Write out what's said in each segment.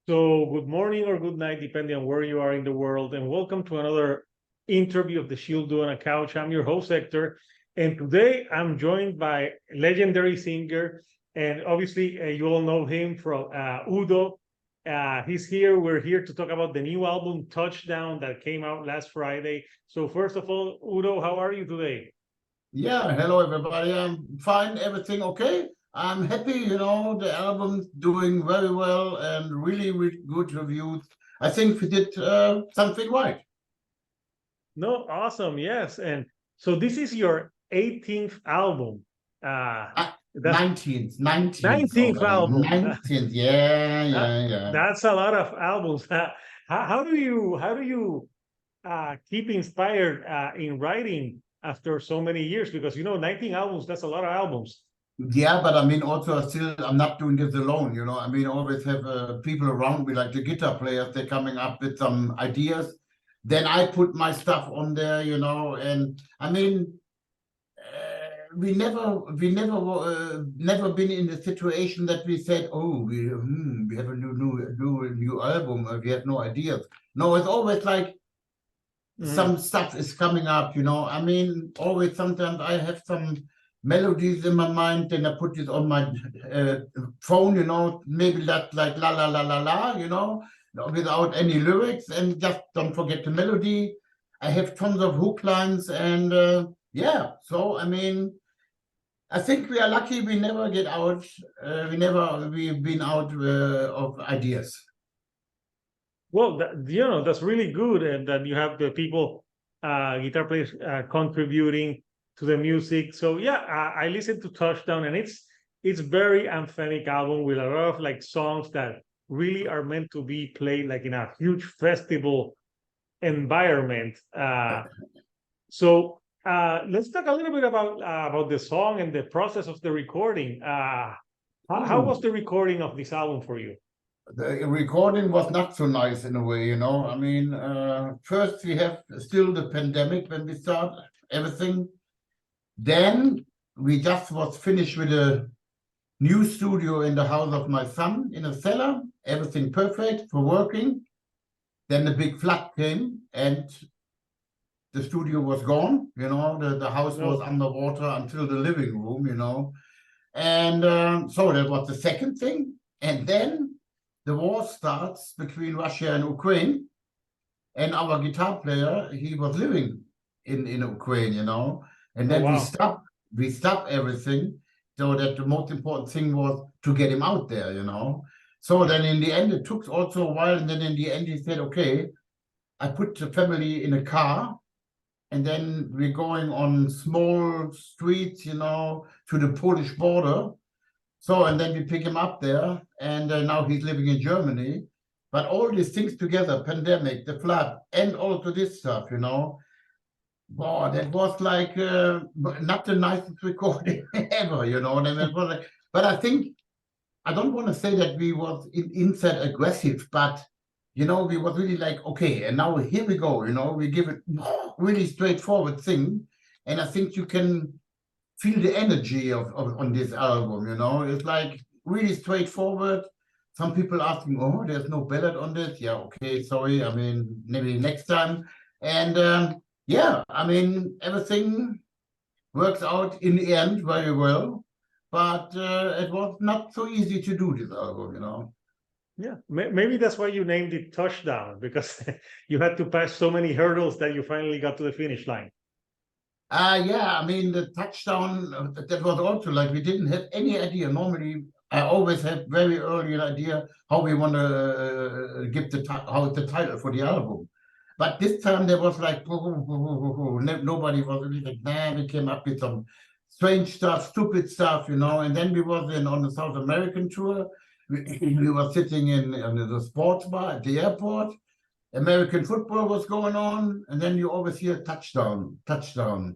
So, good morning or good night, depending on where you are in the world, and welcome to another interview of the U.D.O on a Couch. I'm your host, Hector, and today I'm joined by legendary singer, and obviously you all know him from Udo. He's here. We're here to talk about the new album, Touchdown, that came out last Friday. So, first of all, Udo, how are you today? Yeah, hello everybody. I'm fine, everything okay. I'm happy, the album's doing very well and really good reviews. I think we did something right. No, awesome. Yes. And so this is your 18th album. That's 19th 19th already. album. 19th, yeah, That, yeah, yeah. that's a lot of albums. How do you keep inspired in writing after so many years? Because 19 albums, that's a lot of albums. Yeah, but I mean, also still, I'm not doing this alone, I mean, I always have people around me, like the guitar players, they're coming up with some ideas. Then I put my stuff on there, and I mean, we never been in the situation that we said, oh, we have a new album, we have no ideas. No, it's always like some stuff is coming up, I mean, always sometimes I have some melodies in my mind, then I put it on my phone, maybe that like la la la la la, without any lyrics, and just don't forget the melody. I have tons of hook lines, and yeah, so I mean, I think we are lucky we never get out, we've been out of ideas. Well, that's really good, and that you have the people, guitar players, contributing to the music. So yeah, I listened to Touchdown, and it's very anthemic album with a lot of like songs that really are meant to be played like in a huge festival environment. So let's talk a little bit about the song and the process of the recording. How was the recording of this album for you? The recording was not so nice in a way, I mean, first we have still the pandemic when we start everything. Then we just was finished with a new studio in the house of my son in a cellar, everything perfect for working. Then the big flood came and the studio was gone, the house was underwater until the living room, And so that was the second thing. And then the war starts between Russia and Ukraine. And our guitar player, he was living in Ukraine, And then we stopped everything. So that the most important thing was to get him out there, So then in the end, it took also a while. And then in the end, he said, okay, I put the family in a car. And then we're going on small streets, to the Polish border. So, and then we pick him up there, and now he's living in Germany. But all these things together, pandemic, the flood, and also this stuff, Boy, that was like not the nicest recording ever, And it was like, but I think, I don't want to say that we was inside aggressive, but we was really like, okay, and now here we go, we give it really straightforward thing. And I think you can feel the energy of on this album, It's like really straightforward. Some people asking, oh, there's no ballad on this. Yeah, okay, sorry. I mean, maybe next time. And yeah, I mean, everything works out in the end very well. But it was not so easy to do this album, Yeah, maybe that's why you named it Touchdown, because you had to pass so many hurdles that you finally got to the finish line. Yeah, I mean, the touchdown, that was also like, we didn't have any idea. Normally, I always have very early an idea how we want to give how the title for the album. But this time there was like, nobody was really like, nah, we came up with some strange stuff, stupid stuff, And then we was on the South American tour. We were sitting in the sports bar at the airport. American football was going on, and then you always hear touchdown, touchdown.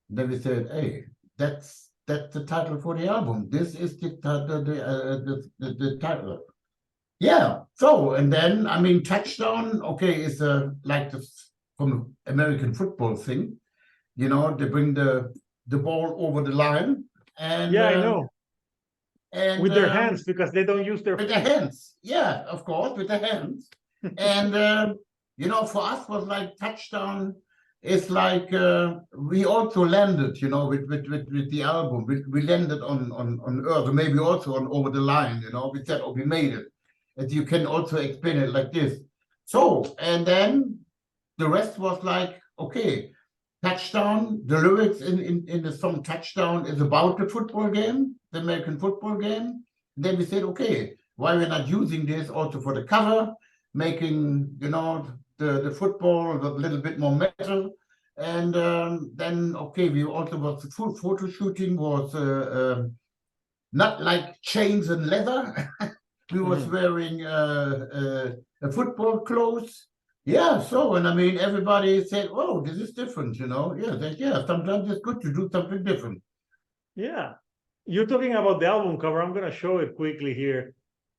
Then we said, hey, that's the title for the album. This is the title. Yeah. So, and then I mean, touchdown. Okay, is like from American football thing. They bring the ball over the line, and Yeah, I know. And with their hands, because they don't use their with the hands. Yeah, of course, with the hands. And you know, for us was like touchdown is like we also landed, you know, with the album. We landed on earth, or maybe also on over the line, you know. We said, oh, we made it. And you can also explain it like this. So, and then the rest was like, okay, touchdown. The lyrics in the song Touchdown is about the football game, the American football game. Then we said, okay, why we're not using this also for the cover, making, you know, the football a little bit more metal. And then, okay, we also was the full photo shooting was not like chains and leather. We was wearing a football clothes. Yeah, so, and I mean, everybody said, oh, this is different, you know. Yeah, yeah, sometimes it's good to do something different. Yeah. You're talking about the album cover. I'm going to show it quickly here.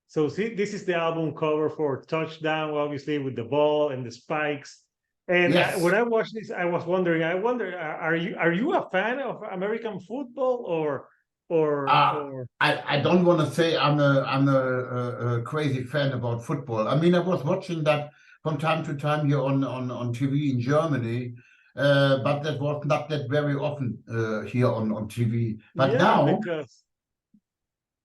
So see, this is the album cover for Touchdown, obviously, with the ball and the spikes. And Yes. when I watched this, I was wondering, are you a fan of American football or I don't want to say I'm a crazy fan about football. I mean, I was watching that from time to time here on TV in Germany, but that was not that very often here on TV. But yeah, now, because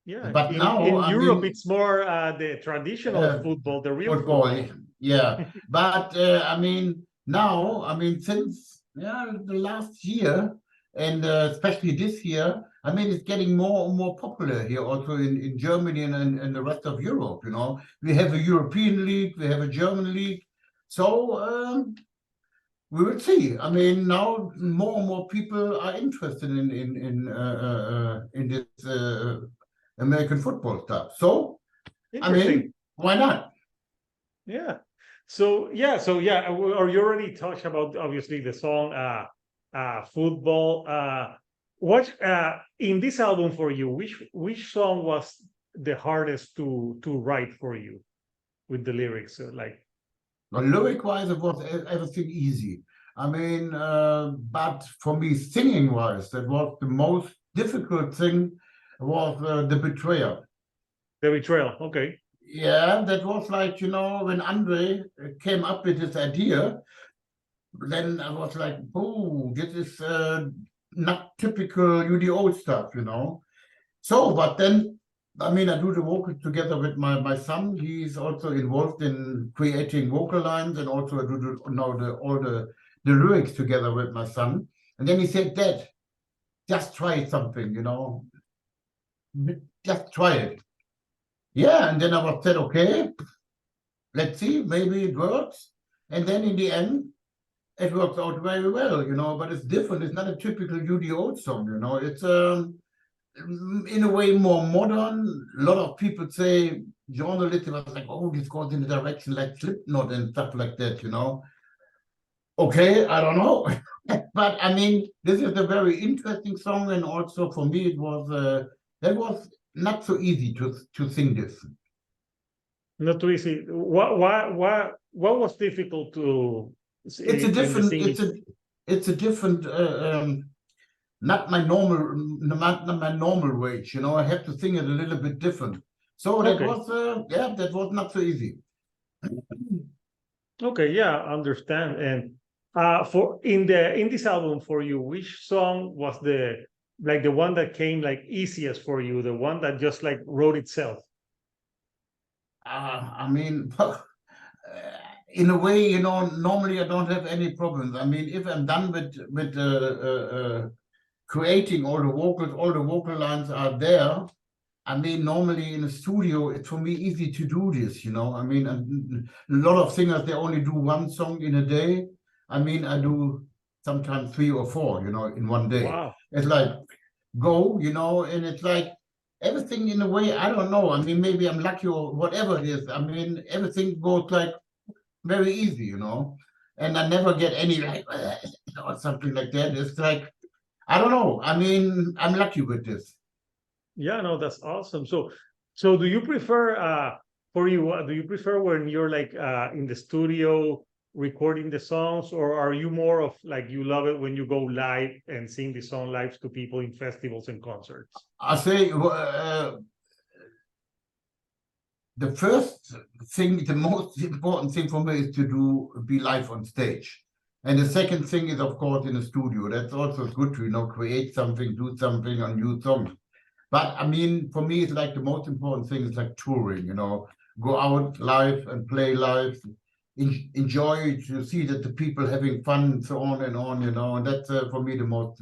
yeah, but now, in I Europe mean, it's more the traditional football, the real football, football. yeah. But I mean, now, I mean, since the last year, and especially this year, I mean, it's getting more and more popular here, also in Germany and the rest of Europe. You know, we have a European league, we have a German league, so we will see. I mean, now more and more people are interested in this American football stuff. So, I Interesting. mean, why not? Yeah. So yeah, or you already touched about obviously the song football. What in this album for you, which song was the hardest to write for you with the lyrics? So, like Well, lyric-wise, it was everything easy. I mean, but for me, singing-wise, that was the most difficult thing was the betrayal. the betrayal. Okay. Yeah, that was like, you know, when Andre came up with this idea, then I was like, oh, this is not typical U.D.O stuff, you know. So, but then, I mean, I do the vocal together with my son. He's also involved in creating vocal lines, and also I do all the lyrics together with my son. And then he said, Dad, just try something, you know, just try it. Yeah, and then I was said, okay, let's see, maybe it works. And then in the end, it works out very well, you know, but it's different. It's not a typical U.D.O song, you know. It's in a way more modern. A lot of people say journalists was like, oh, this goes in the direction like Slipknot and stuff like that, you know. Okay, I don't know. But I mean, this is a very interesting song, and also for me it was that was not so easy to sing this. Not too easy. What was difficult to It's a in the different, singing? it's a different not my normal range, you know. I have to sing it a little bit different. So that Okay. was yeah, that was not so easy. Okay, yeah, understand. And for in this album for you, which song was the one that came like easiest for you, the one that just like wrote itself? I mean, in a way, you know, normally I don't have any problems. I mean, if I'm done with creating all the vocal lines are there. I mean, normally in a studio, it's for me easy to do this, you know. I mean, a lot of singers, they only do one song in a day. I mean, I do sometimes 3 or 4, you know, in one day. Wow. It's like, go, you know, and it's like everything in a way, I don't know. I mean, maybe I'm lucky or whatever it is. I mean, everything goes like very easy, you know, and I never get any like, or something like that. It's like, I don't know. I mean, I'm lucky with this. Yeah, no, that's awesome. So do you prefer for you, do you prefer when you're like in the studio recording the songs, or are you more of like you love it when you go live and sing the song live to people in festivals and concerts? I say the first thing, the most important thing for me is to be live on stage. And the second thing is, of course, in a studio. That's also good to, create something, do something on new songs. But I mean, for me, it's like the most important thing is like touring, go out live and play live, enjoy to see that the people having fun and so on, and that's for me the most,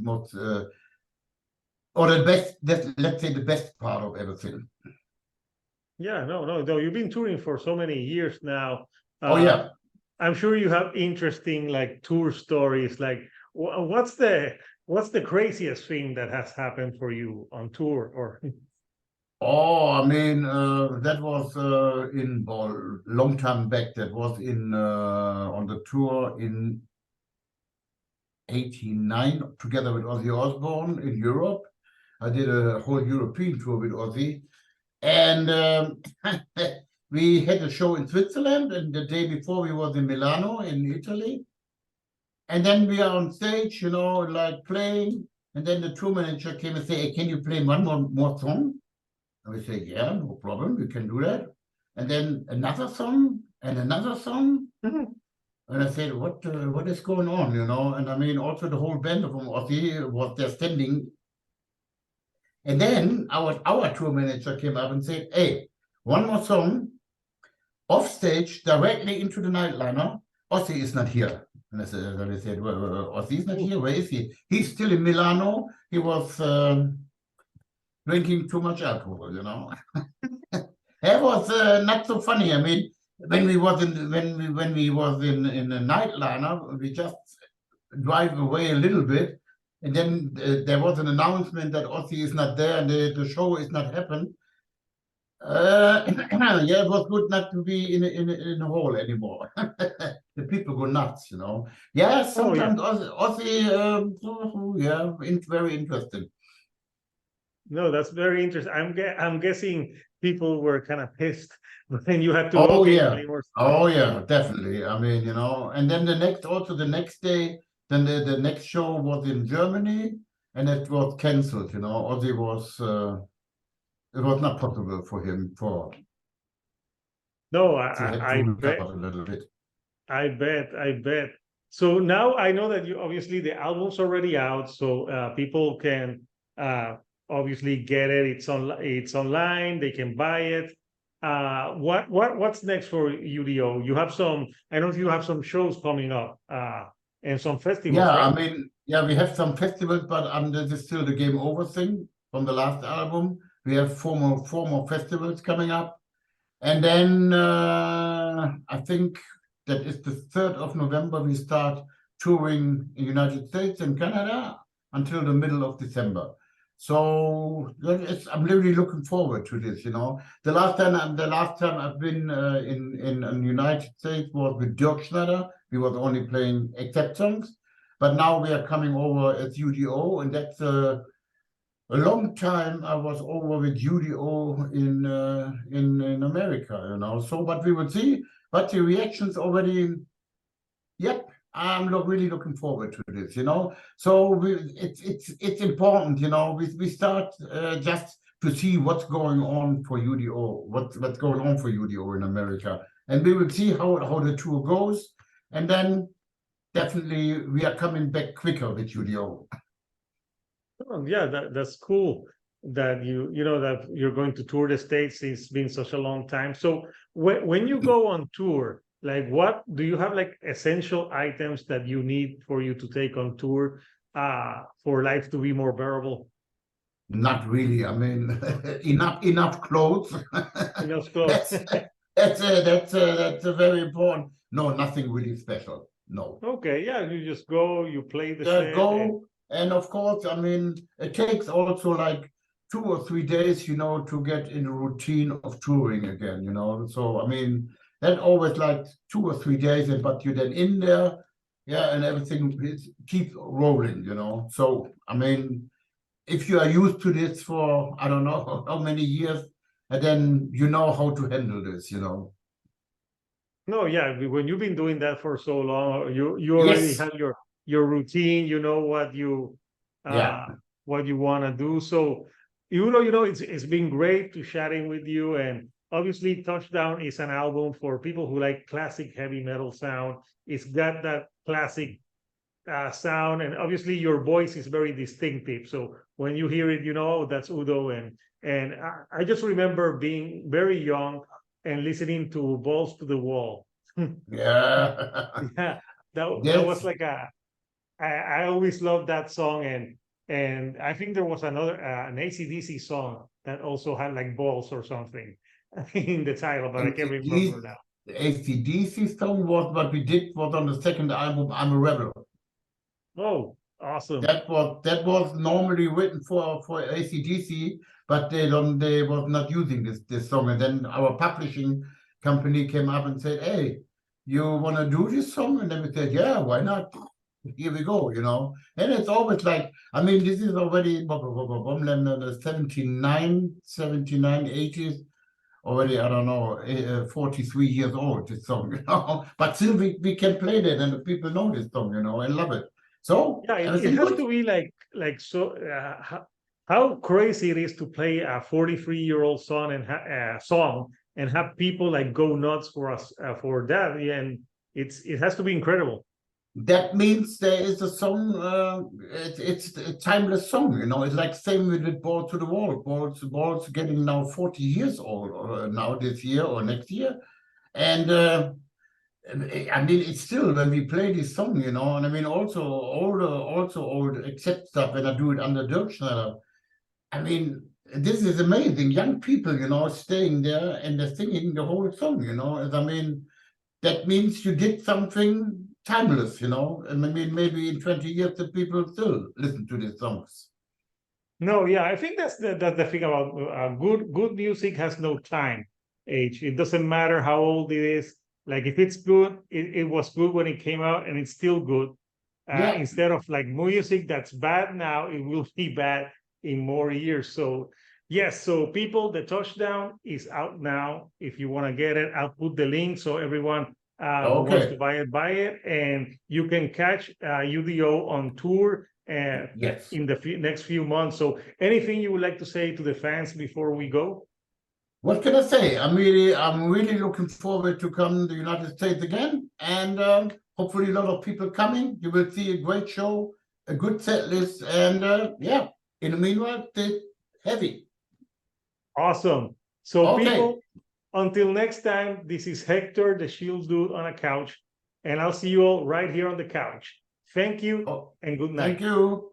or the best, let's say the best part of everything. Yeah, no. You've been touring for so many years now. Oh, yeah. I'm sure you have interesting like tour stories. Like, what's the craziest thing that has happened for you on tour? Or Oh, I mean, that was in long time back. That was in on the tour in 89 together with Ozzy Osbourne in Europe. I did a whole European tour with Ozzy. And we had a show in Switzerland, and the day before we was in Milano in Italy. And then we are on stage, like playing. And then the tour manager came and said, "Hey, can you play one more song?" And we say, "Yeah, no problem, we can do that." And then another song and another song. And I said, what is going on, And I mean, also the whole band from Ozzy was there standing. And then our tour manager came up and said, "Hey, one more song, off stage, directly into the nightliner. Ozzy is not here." And I said, "Well, Ozzy is not here. Where is he? He's still in Milano. He was drinking too much alcohol, That was not so funny. I mean, when we was in a nightliner, we just drive away a little bit, and then there was an announcement that Ozzy is not there and the show is not happened. Yeah, it was good not to be in a hall anymore. The people go nuts, Yeah, sometimes Ozzy, yeah, very interesting. No, that's very interesting. I'm guessing people were kind of pissed when you had to Oh, okay, yeah. play more. Oh, yeah, definitely. I mean, and then the next day, then the next show was in Germany, and it was canceled, Ozzy was, it was not possible for him No, he had to I bet, recover a little bit. I bet. So now I know that you obviously the album's already out, so people can obviously get it. It's online. They can buy it. What's next for U.D.O? You have some. I know you have some shows coming up and some festivals, Yeah, right? I mean, yeah, we have some festivals, but this is still the game over thing from the last album. We have four more festivals coming up. And then I think that is the 3rd of November, we start touring in the United States and Canada until the middle of December. So I'm really looking forward to this, The last time I've been in the United States was with Dirkschneider. We was only playing accept songs. But now we are coming over as U.D.O, and that's a long time I was over with U.D.O in America, So, but we will see. But the reactions already, yep, I'm really looking forward to this, So it's important, We start just to see what's going on for U.D.O, what's going on for U.D.O in America, and we will see how the tour goes, and then definitely we are coming back quicker with U.D.O. Oh, yeah, that's cool that you know that you're going to tour the States. It's been such a long time. So when you go on tour, like what do you have like essential items that you need for you to take on tour for life to be more bearable? Not really. I mean, enough clothes. Enough clothes. That's that's very important. No, nothing really special. No. Okay, yeah, you just go, you play the Just set, and go, and of course, I mean, it takes also like 2 or 3 days, to get in a routine of touring again, So I mean, that always like 2 or 3 days, and but you're then in there, yeah, and everything keeps rolling, So I mean, if you are used to this for I don't know how many years, and then you know how to handle this, no, yeah, when you've been doing that for so long, you already Yes, have your routine. You know yeah, what you want to do. So, it's been great to chatting with you, and obviously Touchdown is an album for people who like classic heavy metal sound. It's got that classic sound, and obviously your voice is very distinctive. So when you hear it, you know, oh, that's Udo. And I just remember being very young and listening to Balls to the Wall. Yeah. Yeah, that was Yes. like I always loved that song, and I think there was another an AC/DC song that also had like balls or something in the title, but I can't remember AC/DC, now. the AC/DC song was what we did was on the second album, I'm a Rebel. Oh, awesome. That was normally written for AC/DC, but they was not using this song. And then our publishing company came up and said, "Hey, you want to do this song?" And then we said, "Yeah, why not? Here we go, you know." And it's always like, I mean, this is already 79, 80s, already, I don't know, 43 years old, this song, you know. But still, we can play that, and the people know this song, you know, and love it. So Yeah, it everything has good. to be like so. How crazy it is to play a 43-year-old song and have people like go nuts for us for that. Yeah, and it has to be incredible. That means there is a song, it's a timeless song, you know. It's like same with Ball to the Wall. Ball's getting now 40 years old, now this year or next year. And I mean, it's still when we play this song, you know, and I mean, also old, except stuff when I do it under Dirkschneider. I mean, this is amazing. Young people, you know, staying there and they're singing the whole song, you know. And I mean, that means you did something timeless, you know. And I mean, maybe in 20 years, the people still listen to these songs. No, yeah, I think that's the thing about good music has no time, age. It doesn't matter how old it is. Like if it's good, it was good when it came out, and it's still good. Yeah. Instead of like music that's bad now, it will be bad in more years. So yes, so people, the Touchdown is out now. If you want to get it, I'll put the link so everyone who wants to Okay. buy it, and you can catch UDO on tour Yes. in the next few months. So anything you would like to say to the fans before we go? What can I say? I'm really looking forward to come to the United States again, and hopefully a lot of people coming. You will see a great show, a good set list, and yeah. In the meanwhile, stay heavy. Awesome. So Okay. people, until next time, this is Hector, the Shield Dude on a couch, and I'll see you all right here on the couch. Thank you Oh, and good thank night. you.